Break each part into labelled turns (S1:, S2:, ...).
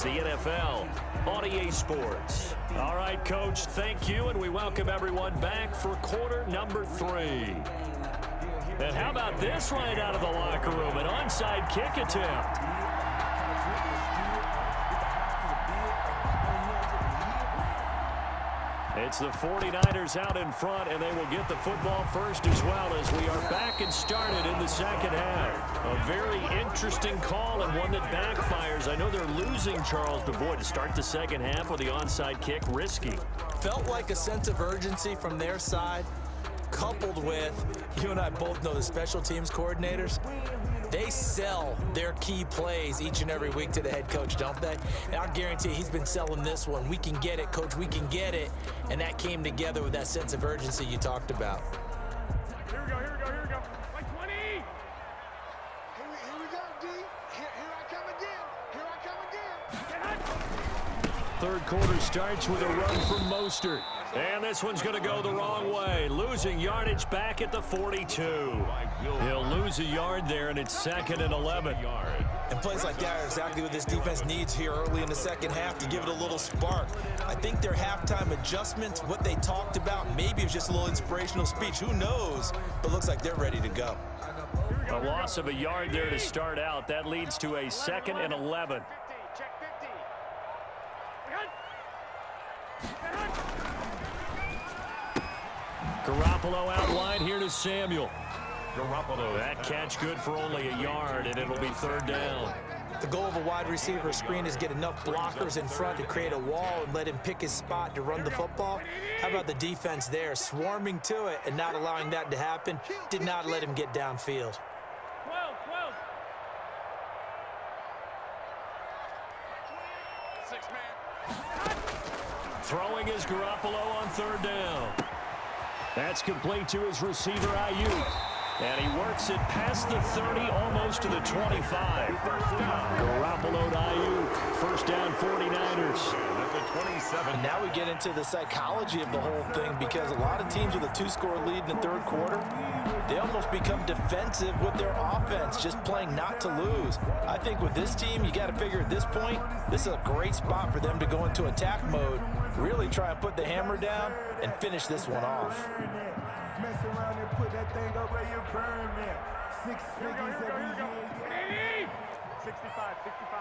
S1: The NFL on EA Sports. All right, Coach, thank you, and we welcome everyone back for quarter number 3. And how about this right out of the locker room, an onside kick attempt. It's the 49ers out in front, and they will get the football first as well as we are back and started in the second half. A very interesting call and one that backfires. I know they're losing, Charles, but boy, to start the second half with the onside kick, risky.
S2: Felt like a sense of urgency from their side, coupled with, you and I both know the special teams coordinators, they sell their key plays each and every week to the head coach, don't they? And I guarantee he's been selling this one. We can get it, Coach, we can get it. And that came together with that sense of urgency you talked about.
S3: Here we go, here we go, here we go. Like 20!
S4: Here we go, D. Here I come again. Here I come again.
S1: Third quarter starts with a run from Mostert. And this one's going to go the wrong way. Losing yardage back at the 42. He'll lose a yard there, and it's 2nd and 11.
S2: And plays like that are exactly what this defense needs here early in the second half to give it a little spark. I think their halftime adjustments, what they talked about, maybe it was just a little inspirational speech. Who knows? But looks like they're ready to go.
S1: A loss of a yard there to start out. That leads to a 2nd and 11.
S3: Check 50.
S1: Garoppolo out wide here to Samuel. Garoppolo, that catch good for only a yard, and it'll be 3rd down.
S2: The goal of a wide receiver screen is get enough blockers in front to create a wall and let him pick his spot to run the football. How about the defense there, swarming to it and not allowing that to happen? Did not let him get downfield.
S3: 12, 12. 6 man.
S1: Throwing is Garoppolo on 3rd down. That's complete to his receiver, Ayuk. And he works it past the 30, almost to the 25. Garoppolo to Ayuk. 1st down, 49ers.
S2: And now we get into the psychology of the whole thing, because a lot of teams with a 2-score lead in the 3rd quarter, they almost become defensive with their offense, just playing not to lose. I think with this team, you got to figure at this point, this is a great spot for them to go into attack mode, really try and put the hammer down and finish this one off.
S4: Mess around and put that thing over your permit. 6 figures every year.
S3: 65, 65.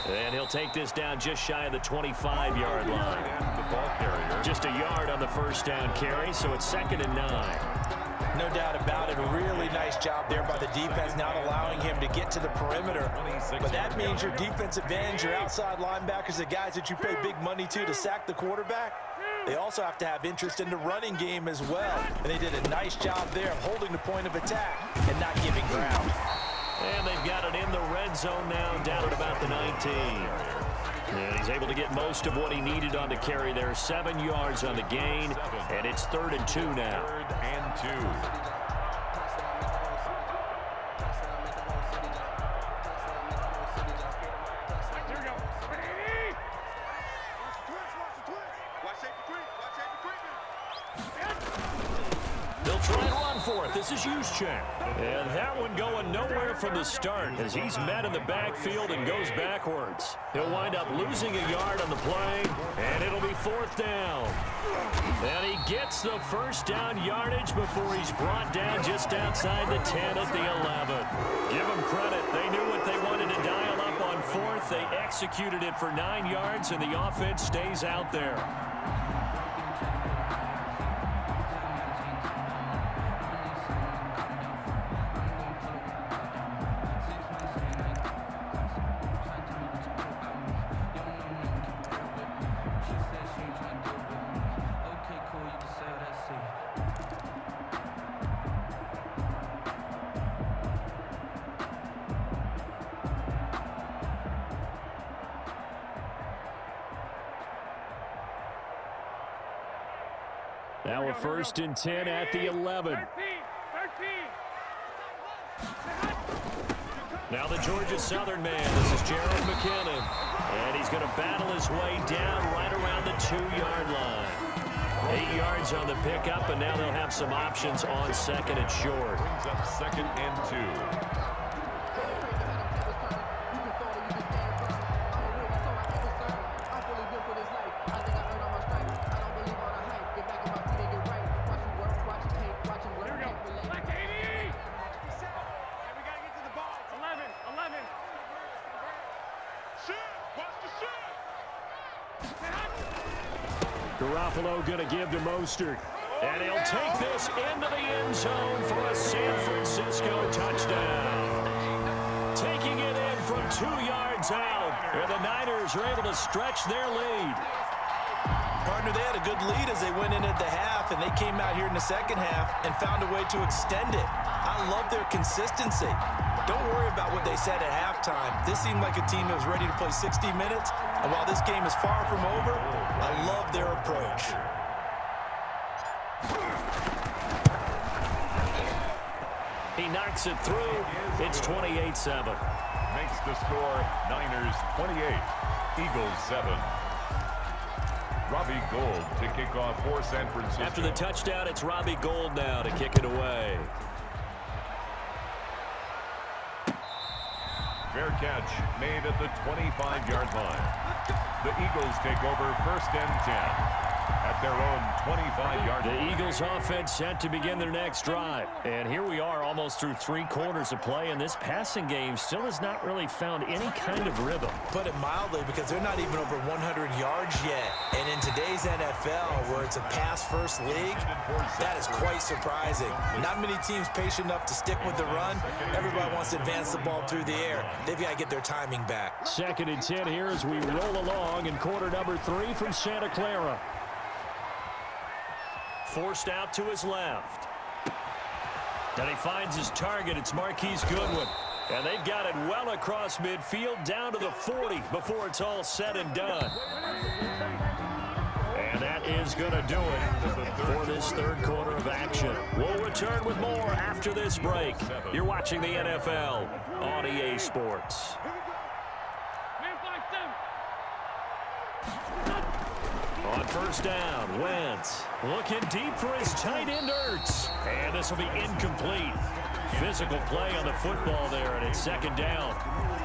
S1: And he'll take this down just shy of the 25-yard line. Just a yard on the 1st down carry, so it's 2nd and 9.
S2: No doubt about it. A really nice job there by the defense, not allowing him to get to the perimeter. But that means your defensive ends, your outside linebackers, the guys that you pay big money to sack the quarterback, they also have to have interest in the running game as well. And they did a nice job there of holding the point of attack and not giving ground.
S1: And they've got it in the red zone now, down at about the 19. And he's able to get most of what he needed on the carry there. 7 yards on the gain, and it's 3rd and 2 now.
S3: 3rd and 2. Here we go.
S1: They'll try and run for it. This is Juszczyk. And that one going nowhere from the start as he's met in the backfield and goes backwards. He'll wind up losing a yard on the play, and it'll be 4th down. And he gets the 1st down yardage before he's brought down just outside the 10 at the 11. Give them credit. They knew what they wanted to dial up on 4th. They executed it for 9 yards, and the offense stays out there. Now a 1st and 10 at the 11.
S3: 13.
S1: Now the Georgia Southern man. This is Jared McKinnon. And he's going to battle his way down right around the 2-yard line. 8 yards on the pickup, and now they'll have some options on second and short.
S3: Brings up 2nd and 2.
S1: Garoppolo going to give to Mostert. And he'll take this into the end zone for a San Francisco touchdown. Taking it in from 2 yards out. And the Niners are able to stretch their lead.
S2: Partner, they had a good lead as they went in at the half, and they came out here in the second half and found a way to extend it. I love their consistency. Don't worry about what they said at halftime. This seemed like a team that was ready to play 60 minutes. And while this game is far from over, I love their approach.
S1: He knocks it through. It's 28-7.
S3: Makes the score Niners 28, Eagles 7. Robbie Gould to kick off for San Francisco.
S1: After the touchdown, it's Robbie Gould now to kick it away.
S3: Fair catch made at the 25-yard line. The Eagles take over 1st and 10 at their own 25-yard line.
S1: The Eagles offense set to begin their next drive. And here we are almost through 3 quarters of play, and this passing game still has not really found any kind of rhythm.
S2: Put it mildly, because they're not even over 100 yards yet. And in today's NFL, where it's a pass-first league, that is quite surprising. Not many teams patient enough to stick with the run. Everybody wants to advance the ball through the air. They've got to get their timing back.
S1: 2nd and 10 here as we roll along in quarter number 3 from Santa Clara. Forced out to his left. Then he finds his target. It's Marquise Goodwin. And they've got it well across midfield down to the 40 before it's all said and done. And that is going to do it for this 3rd quarter of action. We'll return with more after this break. You're watching the NFL on EA Sports. On 1st down, Wentz looking deep for his tight end, Ertz. And this will be incomplete. Physical play on the football there, and it's 2nd down.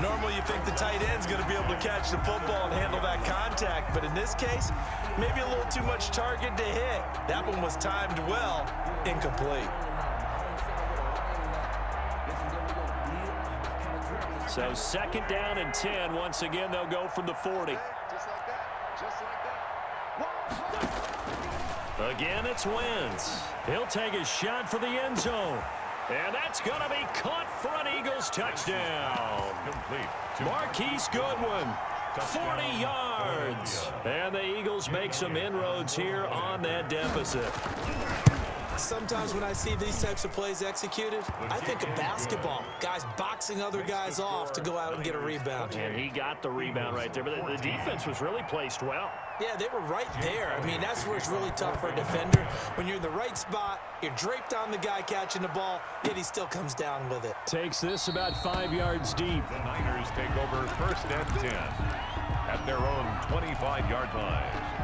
S2: Normally you think the tight end's going to be able to catch the football and handle that contact, but in this case, maybe a little too much target to hit. That one was timed well, incomplete.
S1: So 2nd down and 10. Once again, they'll go from the 40.
S4: Just like that. Just like that.
S1: Again, it's Wentz. He'll take a shot for the end zone. And that's going to be caught for an Eagles touchdown.
S3: Complete.
S1: Marquise Goodwin, 40 yards. And the Eagles make some inroads here on that deficit.
S2: Sometimes when I see these types of plays executed, I think of basketball. Guys boxing other guys off to go out and get a rebound.
S1: And he got the rebound right there, but the defense was really placed well.
S2: Yeah, they were right there. I mean, that's where it's really tough for a defender. When you're in the right spot, you're draped on the guy catching the ball, yet he still comes down with it.
S1: Takes this about 5 yards deep.
S3: The Niners take over 1st and 10 at their own 25-yard line.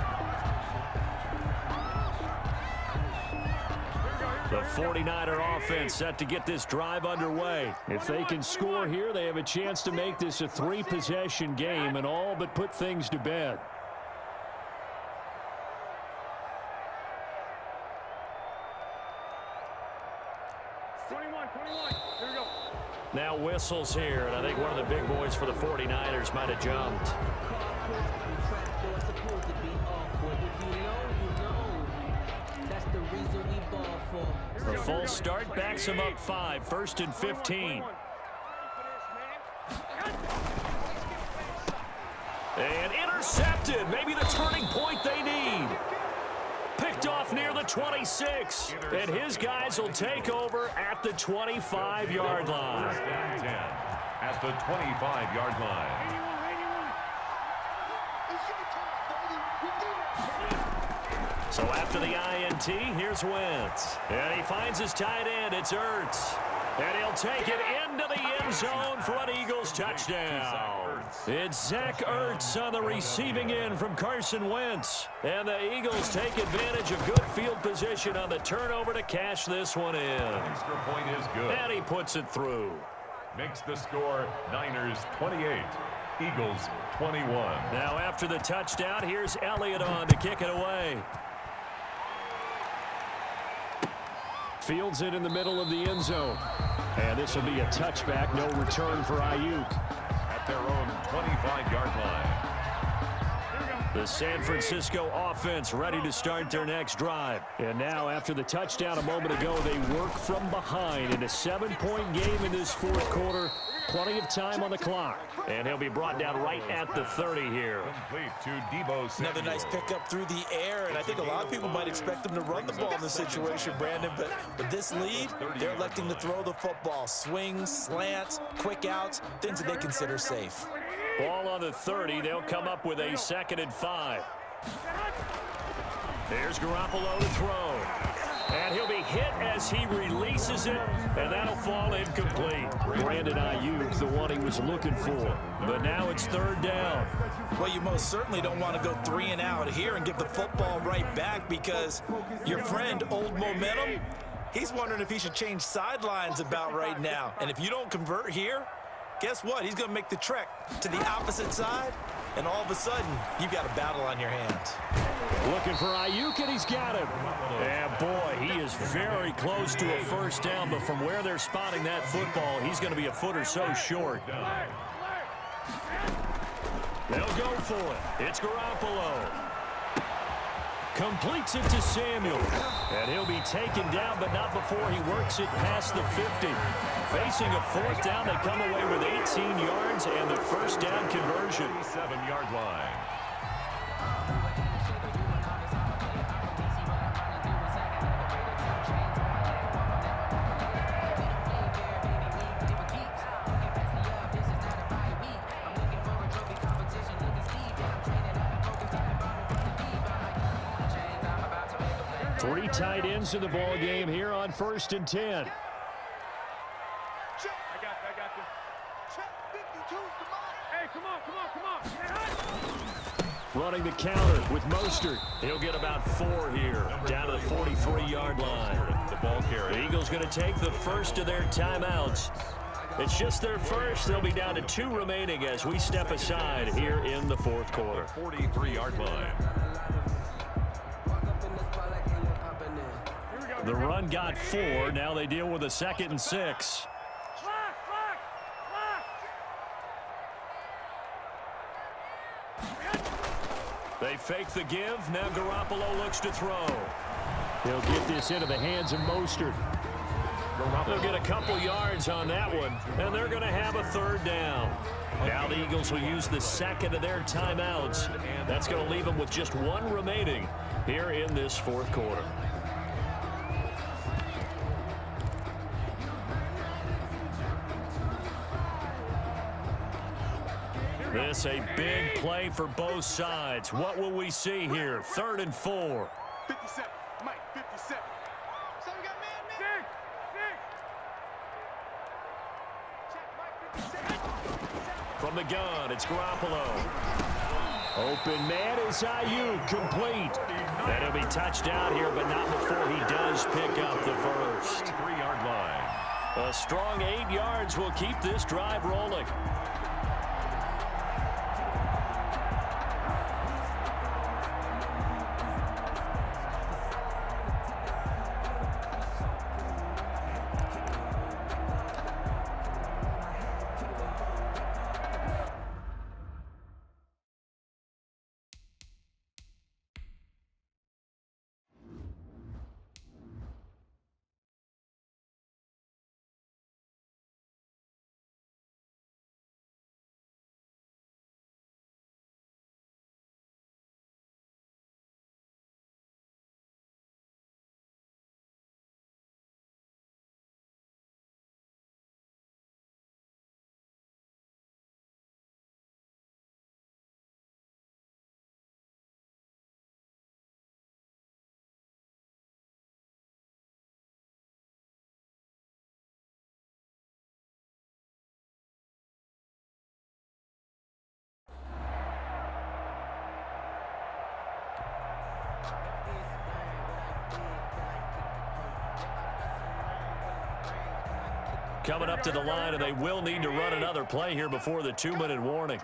S1: The 49er offense set to get this drive underway. If they can score here, they have a chance to make this a 3-possession game and all but put things to bed. Now whistles here, and I think one of the big boys for the 49ers might have jumped. The full start backs him up 5, 1st and 15. And intercepted, maybe the turning point they need. Picked off near the 26, and his guys will take over at the 25-yard line.
S3: At the 25-yard line.
S1: So after the INT, here's Wentz. And he finds his tight end. It's Ertz. And he'll take it into the end zone for an Eagles touchdown. It's Zach Ertz on the receiving end from Carson Wentz. And the Eagles take advantage of good field position on the turnover to cash this one in.
S3: Extra point is good.
S1: And he puts it through.
S3: Makes the score Niners 28, Eagles 21.
S1: Now after the touchdown, here's Elliott on to kick it away. Fields it in the middle of the end zone. And this will be a touchback, no return for Ayuk.
S3: At their own 25-yard line.
S1: The San Francisco offense ready to start their next drive. And now after the touchdown a moment ago, they work from behind in a 7-point game in this fourth quarter. Plenty of time on the clock. And he'll be brought down right at the 30 here.
S3: Complete to Deebo Samuel.
S2: Another nice pickup through the air, and I think a lot of people might expect them to run the ball in this situation, Brandon, but with this lead, they're electing to throw the football. Swings, slants, quick outs, things that they consider safe.
S1: Ball on the 30. They'll come up with a 2nd and 5. There's Garoppolo to throw. And he'll be hit as he releases it, and that'll fall incomplete. Brandon Ayuk, the one he was looking for. But now it's 3rd down.
S2: Well, you most certainly don't want to go 3 and out here and give the football right back because your friend, Old Momentum, he's wondering if he should change sidelines about right now. And if you don't convert here, guess what? He's going to make the trek to the opposite side, and all of a sudden, you've got a battle on your hands.
S1: Looking for Ayuk, and he's got him. And boy, he is very close to a 1st down, but from where they're spotting that football, he's going to be a foot or so short. They'll go for it. It's Garoppolo. Completes it to Samuel. And he'll be taken down, but not before he works it past the 50. Facing a 4th down, they come away with 18 yards and the 1st down conversion.
S3: 7-yard line.
S1: Three tight ends in the ball game here on 1st and 10.
S4: I got this. Check 52's the ball. Hey, come on.
S1: Running the counter with Mostert. He'll get about 4 here, down to the 43-yard line.
S3: The ball carrier.
S1: The Eagles going to take the first of their timeouts. It's just their first. They'll be down to 2 remaining as we step aside here in the 4th quarter.
S3: 43-yard line.
S1: The run got 4. Now they deal with a 2nd and 6. They fake the give. Now Garoppolo looks to throw. He'll get this into the hands of Mostert. They'll get a couple yards on that one, and they're going to have a 3rd down. Now the Eagles will use the 2nd of their timeouts. That's going to leave them with just 1 remaining here in this 4th quarter. This a big play for both sides. What will we see here? 3rd and 4.
S4: 57. Mike, 57. So we got man. Check, Mike, 57.
S1: From the gun, it's Garoppolo. Open man is Ayuk, complete. And he'll be touched out here, but not before he does pick up the first.
S3: 3-yard line.
S1: A strong 8 yards will keep this drive rolling. coming up to the line, and they will need to run another play here before the 2-minute warning.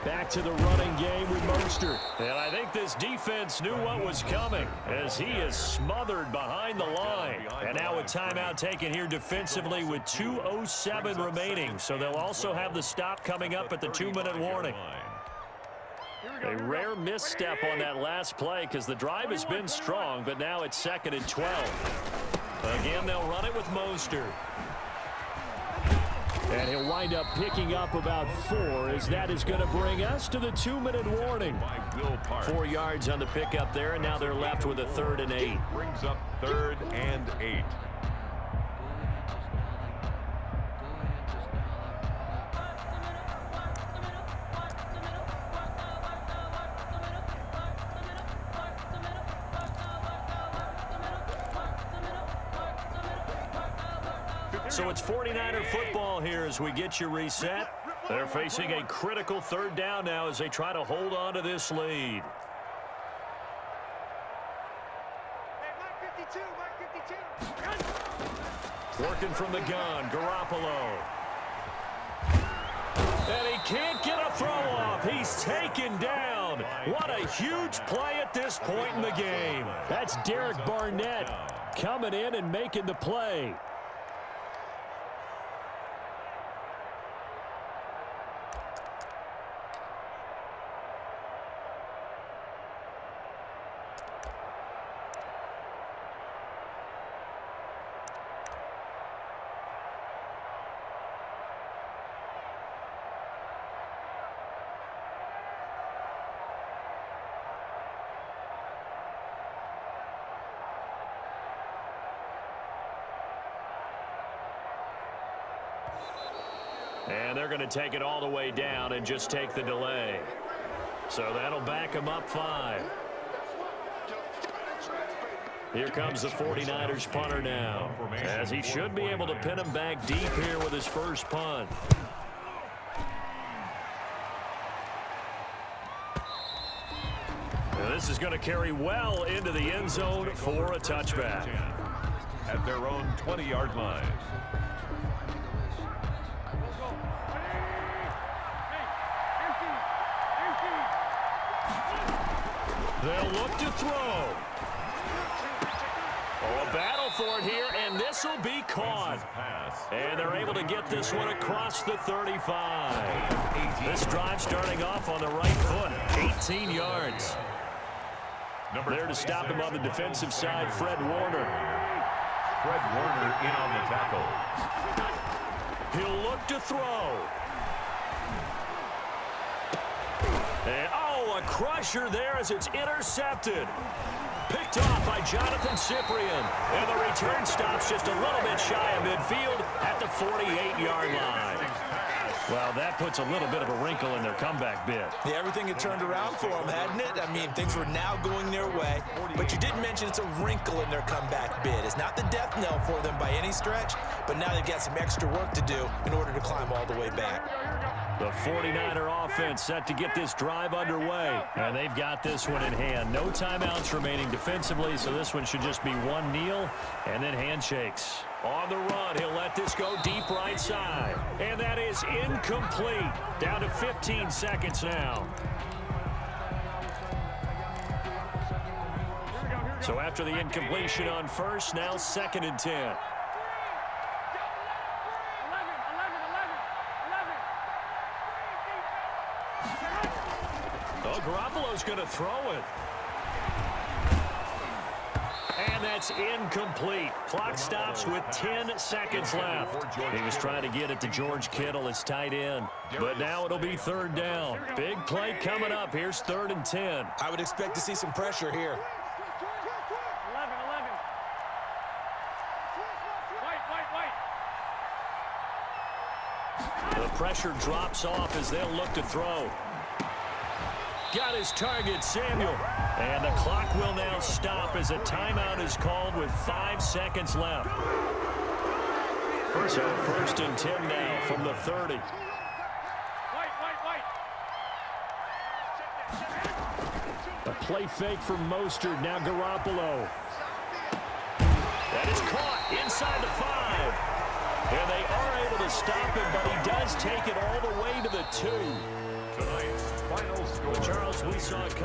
S1: Back to the running game with Mostert. And I think this defense knew what was coming as he is smothered behind the line. And now a timeout taken here defensively with 2:07 remaining. So they'll also have the stop coming up at the 2-minute warning. A rare misstep on that last play because the drive has been strong, but now it's 2nd and 12. Again, they'll run it with Mostert. And he'll wind up picking up about 4 as that is going to bring us to the 2-minute warning. 4 yards on the pickup there, and now they're left with a 3rd and 8.
S3: Brings up 3rd and 8.
S1: So it's 49er football here as we get you reset. They're facing a critical 3rd down now as they try to hold on to this lead. Working from the gun, Garoppolo. And he can't get a throw off. He's taken down. What a huge play at this point in the game. That's Derek Barnett coming in and making the play. And they're going to take it all the way down and just take the delay. So that'll back them up 5. Here comes the 49ers punter now, as he should be able to pin him back deep here with his first punt. Now this is going to carry well into the end zone for a touchback.
S3: At their own 20-yard line.
S1: They'll look to throw. Oh, a battle for it here, and this will be caught. And they're able to get this one across the 35. This drive starting off on the right foot. 18 yards. There to stop him on the defensive side, Fred Warner.
S3: Fred Warner in on the tackle.
S1: He'll look to throw. And, oh, a crusher there as it's intercepted. Picked off by Jonathan Cyprien. And the return stops just a little bit shy of midfield at the 48-yard line. Well, that puts a little bit of a wrinkle in their comeback bid.
S2: Yeah, everything had turned around for them, hadn't it? I mean, things were now going their way. But you did mention it's a wrinkle in their comeback bid. It's not the death knell for them by any stretch, but now they've got some extra work to do in order to climb all the way back.
S1: The 49er offense set to get this drive underway. And they've got this one in hand. No timeouts remaining defensively, so this one should just be one kneel and then handshakes. On the run, he'll let this go deep right side. And that is incomplete. Down to 15 seconds now. So after the incompletion on first, now 2nd and 10. Oh, Garoppolo's going to throw it. And that's incomplete. Clock stops with 10 seconds left. He was trying to get it to George Kittle, his tight end. But now it'll be 3rd down. Big play coming up. Here's 3rd and 10.
S2: I would expect to see some pressure here.
S1: The pressure drops off as they'll look to throw. Got his target, Samuel. And the clock will now stop as a timeout is called with 5 seconds left. So 1st and 10 now from the 30. A play fake from Mostert. Now Garoppolo. It's caught inside the 5. And they are able to stop him, but he does take it all the way to the 2.
S3: Tonight's final score.
S1: But Charles, we saw it come.